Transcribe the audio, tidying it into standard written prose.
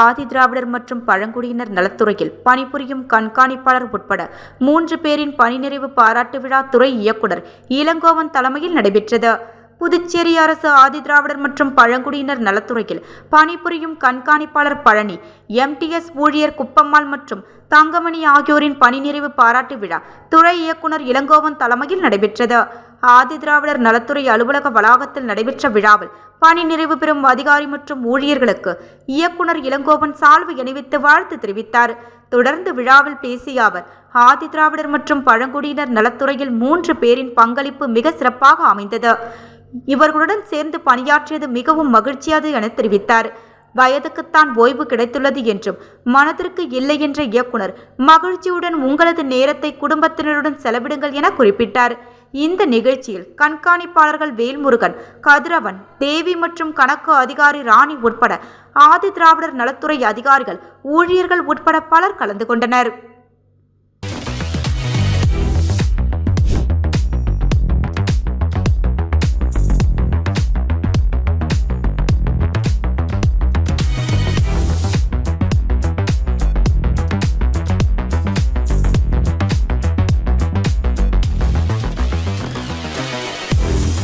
ஆதி திராவிடர் மற்றும் பழங்குடியினர் நலத்துறையில் பணிபுரியும் கண்காணிப்பாளர் உட்பட 3 பேரின் பணி நிறைவு பாராட்டு விழா துறை இயக்குனர் இளங்கோவன் தலைமையில் நடைபெற்றது. புதுச்சேரி அரசு ஆதி திராவிடர் மற்றும் பழங்குடியினர் நலத்துறையில் பணிபுரியும் கண்காணிப்பாளர் பழனி, MTS ஊழியர் குப்பம்மாள் மற்றும் தங்கமணி ஆகியோரின் பணி நிறைவு பாராட்டு விழா துறை இயக்குனர் இளங்கோவன் தலைமையில் நடைபெற்றது. ஆதி திராவிடர் நலத்துறை அலுவலக வளாகத்தில் நடைபெற்ற விழாவில் பணி நிறைவு பெறும் அதிகாரி மற்றும் ஊழியர்களுக்கு இயக்குனர் இளங்கோவன் சால்வை அணிவித்து வாழ்த்து தெரிவித்தார். தொடர்ந்து விழாவில் பேசிய அவர், ஆதி திராவிடர் மற்றும் பழங்குடியினர் நலத்துறையில் 3 பேரின் பங்களிப்பு மிக சிறப்பாக அமைந்தது. இவர்களுடன் சேர்ந்து பணியாற்றியது மிகவும் மகிழ்ச்சியானது என தெரிவித்தார். வயதுக்குத்தான் ஓய்வு கிடைத்துள்ளது என்றும் மனதிற்கு இல்லை என்ற இயக்குனர், மகிழ்ச்சியுடன் உங்களது நேரத்தை குடும்பத்தினருடன் செலவிடுங்கள் என குறிப்பிட்டார். இந்த நிகழ்ச்சியில் கண்காணிப்பாளர்கள் வேல்முருகன், கதிரவன், தேவி மற்றும் கணக்கு அதிகாரி ராணி உட்பட ஆதி திராவிடர் நலத்துறை அதிகாரிகள், ஊழியர்கள் உட்பட பலர் கலந்து கொண்டனர்.